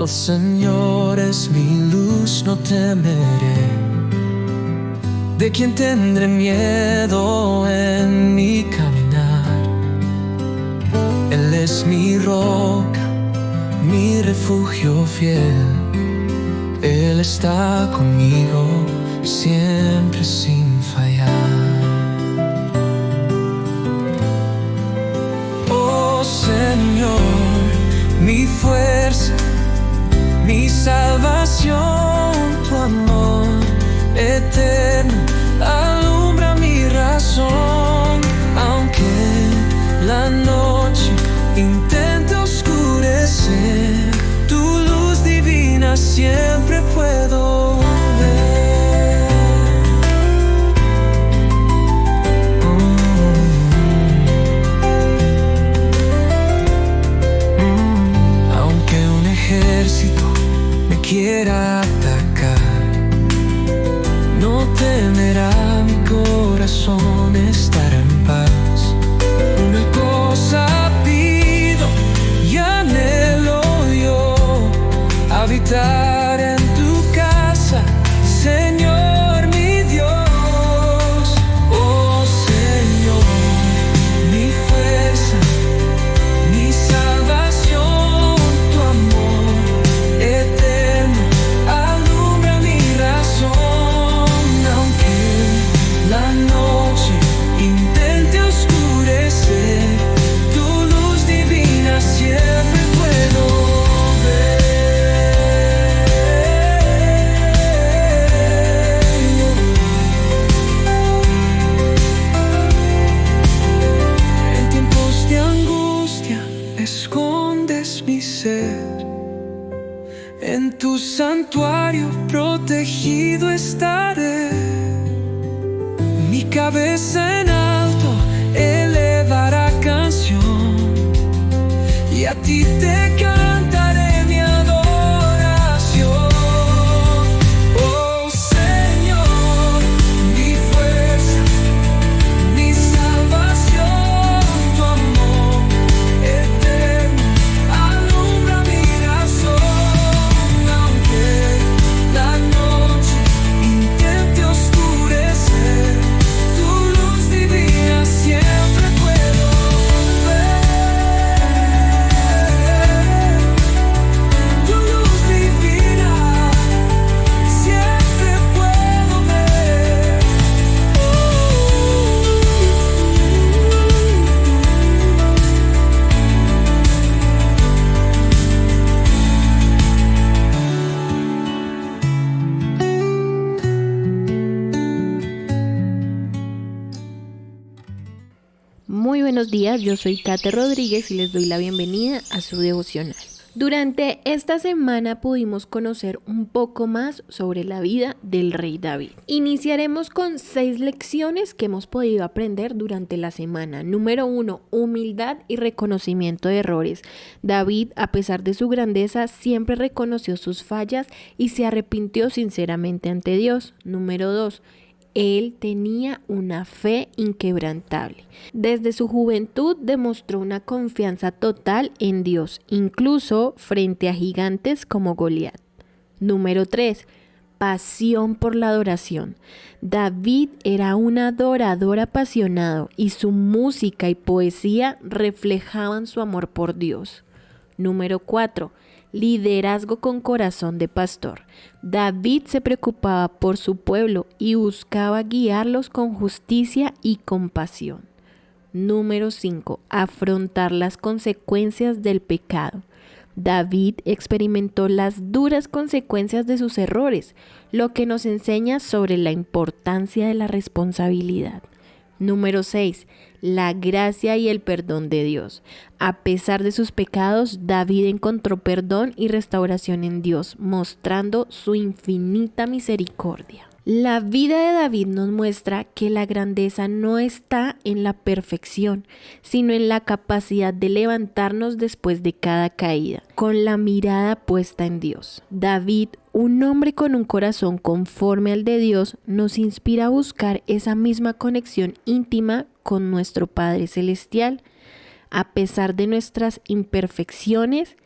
Señor es mi luz, no temeré. ¿De quién tendré miedo en mi caminar? Él es mi roca, mi refugio fiel. Él está conmigo siempre sin fallar. Oh Señor, mi fuerza, mi salvación, tu amor eterno alumbra mi razón. Aunque la noche intente oscurecer, tu luz divina siempre puedo ver. Aunque un ejército me quiera atacar, no temerá mi corazón, estará en paz. Una cosa pido y anhelo yo, habitar en tu casa, Señor mi Dios. Oh Señor, mi fuerza, mi salvación, tu amor eterno alumbra mi razón. Aunque la noche intente oscurecer, tu luz divina siempre puedo ver. En tiempos de angustia escondes mi ser, en tu santuario protegido estaré. Mi cabeza en alto elevará canción, y a ti te cantaré mi adoración. Oh Señor, mi fuerza, mi salvación, tu amor eterno alumbra mi razón. Aunque la noche intente oscurecer, tu luz divina siempre puedo ver. Tu luz divina siempre puedo ver. Muy buenos días, yo soy Kate Rodríguez y les doy la bienvenida a su devocional. Durante esta semana pudimos conocer un poco más sobre la vida del rey David. Iniciaremos con 6 lecciones que hemos podido aprender durante la semana. Número 1, humildad y reconocimiento de errores. David, a pesar de su grandeza, siempre reconoció sus fallas y se arrepintió sinceramente ante Dios. Número 2, él tenía una fe inquebrantable. Desde su juventud demostró una confianza total en Dios, incluso frente a gigantes como Goliat. Número 3. Pasión por la adoración. David era un adorador apasionado y su música y poesía reflejaban su amor por Dios. Número 4. Liderazgo con corazón de pastor. David se preocupaba por su pueblo y buscaba guiarlos con justicia y compasión. Número 5. Afrontar las consecuencias del pecado. David experimentó las duras consecuencias de sus errores, lo que nos enseña sobre la importancia de la responsabilidad. Número 6. La gracia y el perdón de Dios. A pesar de sus pecados, David encontró perdón y restauración en Dios, mostrando su infinita misericordia. La vida de David nos muestra que la grandeza no está en la perfección, sino en la capacidad de levantarnos después de cada caída, con la mirada puesta en Dios. David, un hombre con un corazón conforme al de Dios, nos inspira a buscar esa misma conexión íntima con nuestro Padre Celestial. A pesar de nuestras imperfecciones,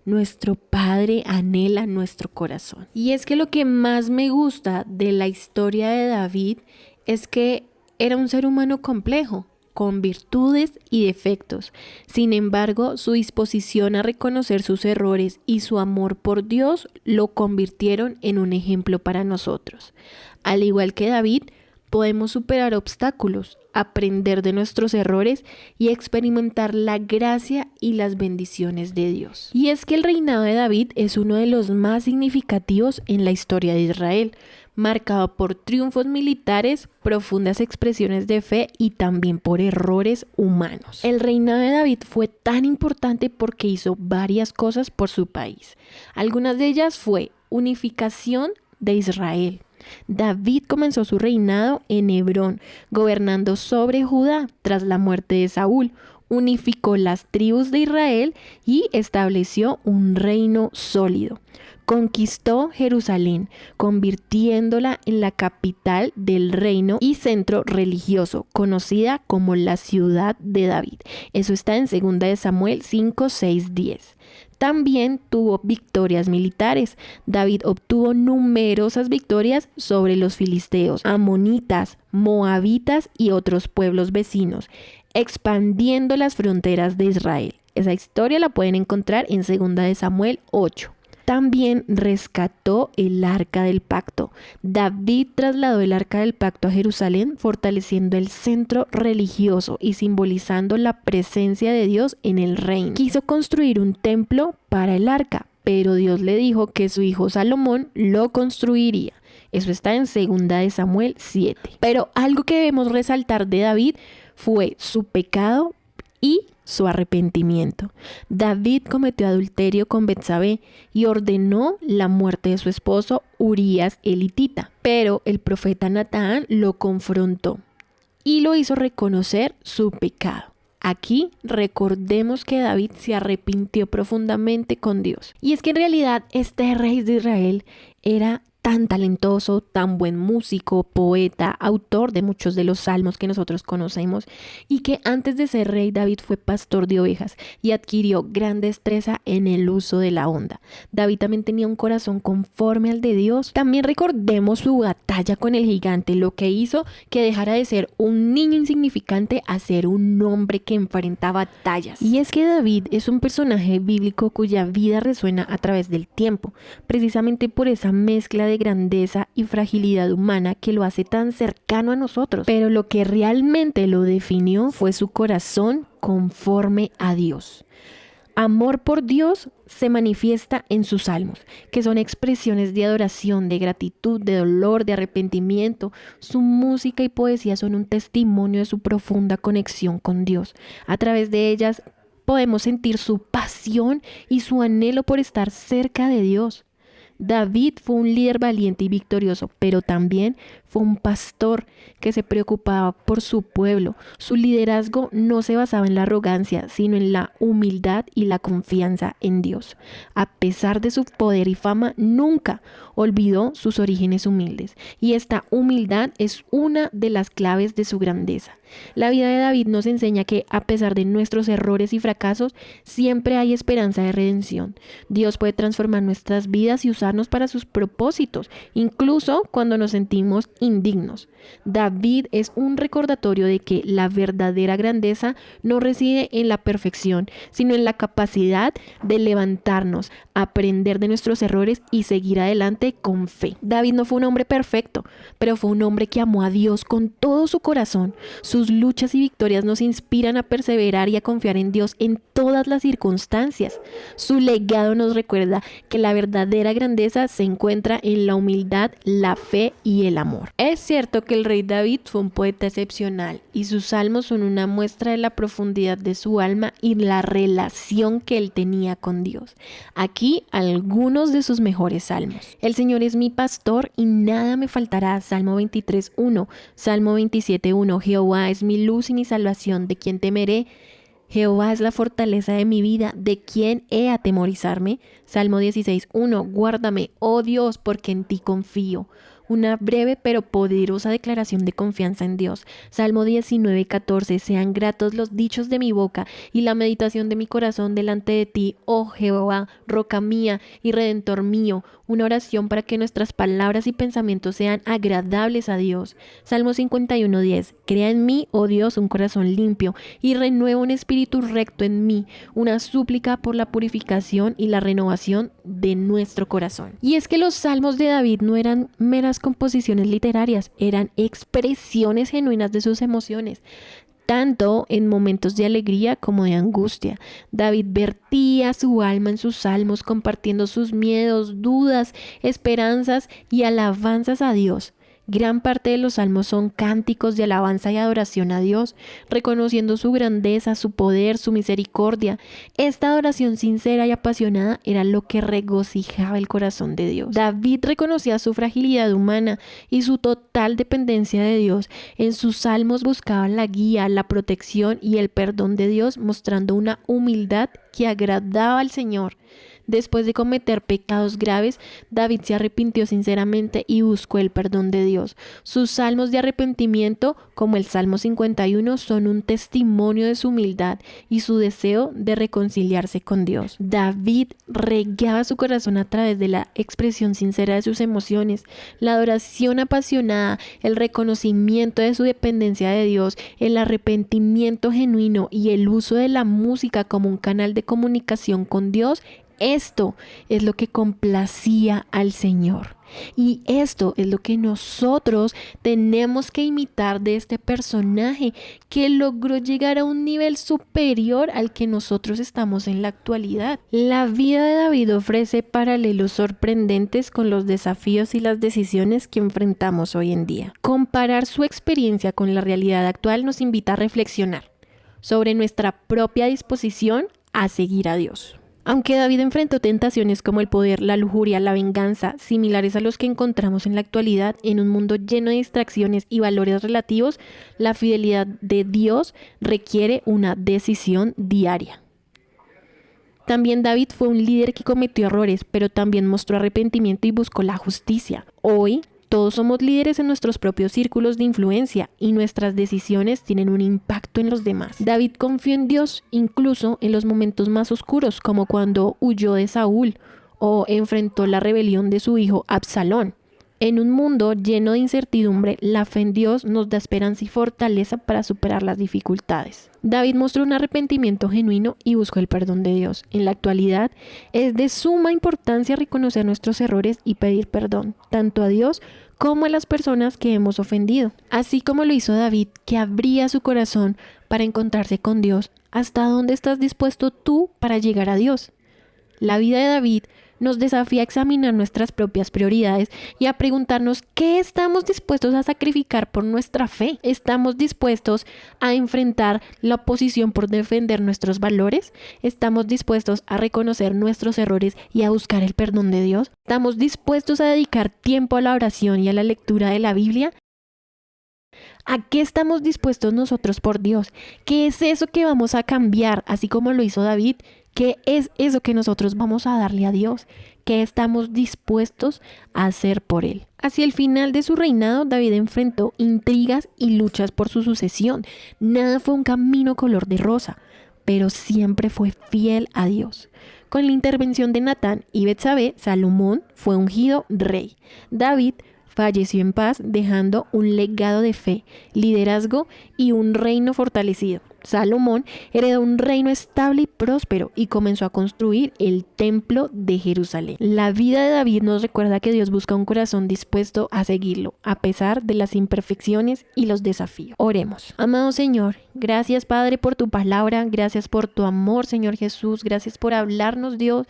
nuestro Padre anhela nuestro corazón. Y es que lo que más me gusta de la historia de David es que era un ser humano complejo, con virtudes y defectos. Sin embargo, su disposición a reconocer sus errores y su amor por Dios lo convirtieron en un ejemplo para nosotros. Al igual que David, podemos superar obstáculos, aprender de nuestros errores y experimentar la gracia y las bendiciones de Dios. Y es que el reinado de David es uno de los más significativos en la historia de Israel, marcado por triunfos militares, profundas expresiones de fe y también por errores humanos. El reinado de David fue tan importante porque hizo varias cosas por su país. Algunas de ellas fue unificación de Israel. David comenzó su reinado en Hebrón, gobernando sobre Judá tras la muerte de Saúl. Unificó las tribus de Israel y estableció un reino sólido. Conquistó Jerusalén, convirtiéndola en la capital del reino y centro religioso, conocida como la ciudad de David. Eso está en 2 Samuel 5, 6, 10. También tuvo victorias militares. David obtuvo numerosas victorias sobre los filisteos, amonitas, moabitas y otros pueblos vecinos, expandiendo las fronteras de Israel. Esa historia la pueden encontrar en 2 Samuel 8. También rescató el Arca del Pacto. David trasladó el Arca del Pacto a Jerusalén, fortaleciendo el centro religioso y simbolizando la presencia de Dios en el reino. Quiso construir un templo para el Arca, pero Dios le dijo que su hijo Salomón lo construiría. Eso está en 2 Samuel 7. Pero algo que debemos resaltar de David fue su pecado y su arrepentimiento. David cometió adulterio con Betsabé y ordenó la muerte de su esposo Urías elitita, pero el profeta Natán lo confrontó y lo hizo reconocer su pecado. Aquí recordemos que David se arrepintió profundamente con Dios. Y es que en realidad este rey de Israel era tan talentoso, tan buen músico, poeta, autor de muchos de los salmos que nosotros conocemos, y que antes de ser rey David fue pastor de ovejas y adquirió gran destreza en el uso de la honda. David también tenía un corazón conforme al de Dios. También recordemos su batalla con el gigante, lo que hizo que dejara de ser un niño insignificante a ser un hombre que enfrenta batallas. Y es que David es un personaje bíblico cuya vida resuena a través del tiempo, precisamente por esa mezcla de grandeza y fragilidad humana que lo hace tan cercano a nosotros. Pero lo que realmente lo definió fue su corazón conforme a Dios. Amor por Dios se manifiesta en sus salmos, que son expresiones de adoración, de gratitud, de dolor, de arrepentimiento. Su música y poesía son un testimonio de su profunda conexión con Dios. A través de ellas podemos sentir su pasión y su anhelo por estar cerca de Dios. David fue un líder valiente y victorioso, pero también fue un pastor que se preocupaba por su pueblo. Su liderazgo no se basaba en la arrogancia, sino en la humildad y la confianza en Dios. A pesar de su poder y fama, nunca olvidó sus orígenes humildes, y esta humildad es una de las claves de su grandeza. La vida de David nos enseña que, a pesar de nuestros errores y fracasos, siempre hay esperanza de redención. Dios puede transformar nuestras vidas y usarnos para sus propósitos, incluso cuando nos sentimos indignos. David es un recordatorio de que la verdadera grandeza no reside en la perfección, sino en la capacidad de levantarnos, aprender de nuestros errores y seguir adelante con fe. David no fue un hombre perfecto, pero fue un hombre que amó a Dios con todo su corazón. Sus luchas y victorias nos inspiran a perseverar y a confiar en Dios en todas las circunstancias. Su legado nos recuerda que la verdadera grandeza se encuentra en la humildad, la fe y el amor. Es cierto que el rey David fue un poeta excepcional y sus salmos son una muestra de la profundidad de su alma y la relación que él tenía con Dios. Aquí algunos de sus mejores salmos. El Señor es mi pastor y nada me faltará. Salmo 23:1, Salmo 27:1. Jehová es mi luz y mi salvación, ¿de quién temeré? Jehová es la fortaleza de mi vida, ¿de quién he atemorizarme? Salmo 16:1. Guárdame, oh Dios, porque en ti confío. una breve pero poderosa declaración de confianza en Dios. Salmo 19:14, sean gratos los dichos de mi boca y la meditación de mi corazón delante de ti, oh Jehová, roca mía y redentor mío. Una oración para que nuestras palabras y pensamientos sean agradables a Dios. Salmo 51:10, crea en mí, oh Dios, un corazón limpio y renueva un espíritu recto en mí. Una súplica por la purificación y la renovación de nuestro corazón. Y es que los salmos de David no eran meras composiciones literarias, eran expresiones genuinas de sus emociones, tanto en momentos de alegría como de angustia. David vertía su alma en sus salmos, compartiendo sus miedos, dudas, esperanzas y alabanzas a Dios. Gran parte de los salmos son cánticos de alabanza y adoración a Dios, reconociendo su grandeza, su poder, su misericordia. Esta adoración sincera y apasionada era lo que regocijaba el corazón de Dios. David reconocía su fragilidad humana y su total dependencia de Dios. En sus salmos buscaba la guía, la protección y el perdón de Dios, mostrando una humildad que agradaba al Señor. Después de cometer pecados graves, David se arrepintió sinceramente y buscó el perdón de Dios. Sus salmos de arrepentimiento, como el Salmo 51, son un testimonio de su humildad y su deseo de reconciliarse con Dios. David regaba su corazón a través de la expresión sincera de sus emociones, la adoración apasionada, el reconocimiento de su dependencia de Dios, el arrepentimiento genuino y el uso de la música como un canal de comunicación con Dios. Esto es lo que complacía al Señor. Y esto es lo que nosotros tenemos que imitar de este personaje que logró llegar a un nivel superior al que nosotros estamos en la actualidad. La vida de David ofrece paralelos sorprendentes con los desafíos y las decisiones que enfrentamos hoy en día. Comparar su experiencia con la realidad actual nos invita a reflexionar sobre nuestra propia disposición a seguir a Dios. Aunque David enfrentó tentaciones como el poder, la lujuria, la venganza, similares a los que encontramos en la actualidad, en un mundo lleno de distracciones y valores relativos, la fidelidad de Dios requiere una decisión diaria. También David fue un líder que cometió errores, pero también mostró arrepentimiento y buscó la justicia. Hoy, todos somos líderes en nuestros propios círculos de influencia y nuestras decisiones tienen un impacto en los demás. David confió en Dios incluso en los momentos más oscuros, como cuando huyó de Saúl o enfrentó la rebelión de su hijo Absalón. En un mundo lleno de incertidumbre, la fe en Dios nos da esperanza y fortaleza para superar las dificultades. David mostró un arrepentimiento genuino y buscó el perdón de Dios. En la actualidad, es de suma importancia reconocer nuestros errores y pedir perdón, tanto a Dios como a las personas que hemos ofendido. Así como lo hizo David, que abría su corazón para encontrarse con Dios. ¿Hasta dónde estás dispuesto tú para llegar a Dios? La vida de David nos desafía a examinar nuestras propias prioridades y a preguntarnos qué estamos dispuestos a sacrificar por nuestra fe. ¿Estamos dispuestos a enfrentar la oposición por defender nuestros valores? ¿Estamos dispuestos a reconocer nuestros errores y a buscar el perdón de Dios? ¿Estamos dispuestos a dedicar tiempo a la oración y a la lectura de la Biblia? ¿A qué estamos dispuestos nosotros por Dios? ¿Qué es eso que vamos a cambiar, así como lo hizo David? ¿Qué es eso que nosotros vamos a darle a Dios? ¿Qué estamos dispuestos a hacer por Él? Hacia el final de su reinado, David enfrentó intrigas y luchas por su sucesión. Nada fue un camino color de rosa, pero siempre fue fiel a Dios. Con la intervención de Natán y Betsabé, Salomón fue ungido rey. David falleció en paz, dejando un legado de fe, liderazgo y un reino fortalecido. Salomón heredó un reino estable y próspero y comenzó a construir el templo de Jerusalén. La vida de David nos recuerda que Dios busca un corazón dispuesto a seguirlo, a pesar de las imperfecciones y los desafíos. Oremos. Amado Señor, gracias Padre por tu palabra, gracias por tu amor, Señor Jesús, gracias por hablarnos, Dios.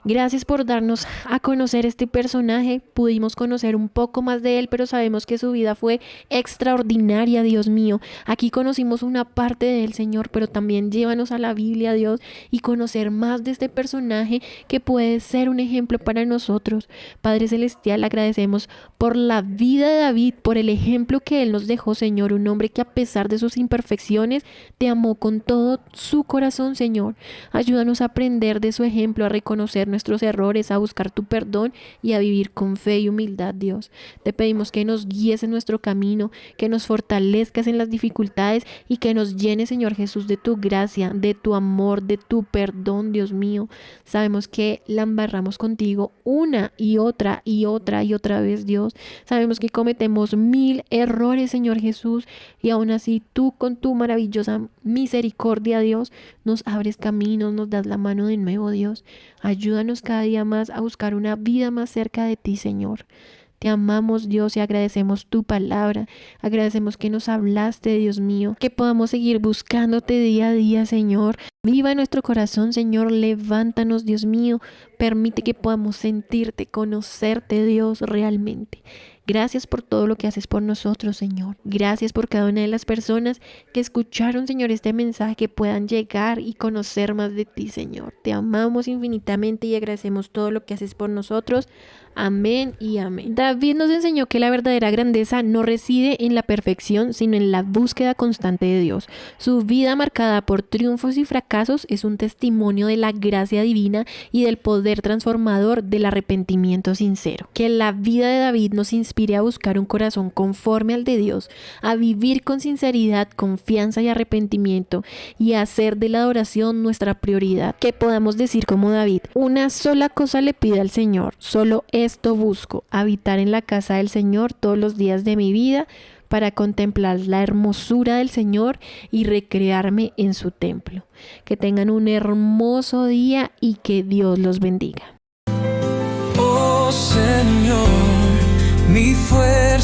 Gracias por darnos a conocer este personaje. Pudimos conocer un poco más de él, pero sabemos que su vida fue extraordinaria, Dios mío. Aquí conocimos una parte de él, Señor, pero también llévanos a la Biblia, Dios, y conocer más de este personaje que puede ser un ejemplo para nosotros. Padre Celestial, agradecemos por la vida de David, por el ejemplo que él nos dejó, Señor. Un hombre que a pesar de sus imperfecciones, te amó con todo su corazón, Señor. Ayúdanos a aprender de su ejemplo, a reconocer nuestros errores, a buscar tu perdón y a vivir con fe y humildad, Dios. Te pedimos que nos guíes en nuestro camino, que nos fortalezcas en las dificultades y que nos llenes, Señor Jesús, de tu gracia, de tu amor, de tu perdón, Dios mío. Sabemos que la embarramos contigo una y otra y otra y otra vez, Dios. Sabemos que cometemos 1000 errores, Señor Jesús, y aún así tú con tu maravillosa misericordia, Dios, nos abres caminos, nos das la mano de nuevo, Dios. Ayúdanos cada día más a buscar una vida más cerca de ti, Señor. Te amamos, Dios, y agradecemos tu palabra. Agradecemos que nos hablaste, Dios mío, que podamos seguir buscándote día a día, Señor. Viva en nuestro corazón, Señor. Levántanos, Dios mío. Permite que podamos sentirte, conocerte, Dios, realmente. Gracias por todo lo que haces por nosotros, Señor. Gracias por cada una de las personas que escucharon, Señor, este mensaje, que puedan llegar y conocer más de ti, Señor. Te amamos infinitamente y agradecemos todo lo que haces por nosotros. Amén y amén. David nos enseñó que la verdadera grandeza no reside en la perfección, sino en la búsqueda constante de Dios. Su vida, marcada por triunfos y fracasos, es un testimonio de la gracia divina y del poder transformador del arrepentimiento sincero. Que la vida de David nos inspire a buscar un corazón conforme al de Dios, a vivir con sinceridad, confianza y arrepentimiento, y a hacer de la adoración nuestra prioridad. Que podamos decir como David: una sola cosa le pido al Señor, solo esto busco, habitar en la casa del Señor todos los días de mi vida, para contemplar la hermosura del Señor y recrearme en su templo. Que tengan un hermoso día y que Dios los bendiga. Oh Señor, mi fuerza.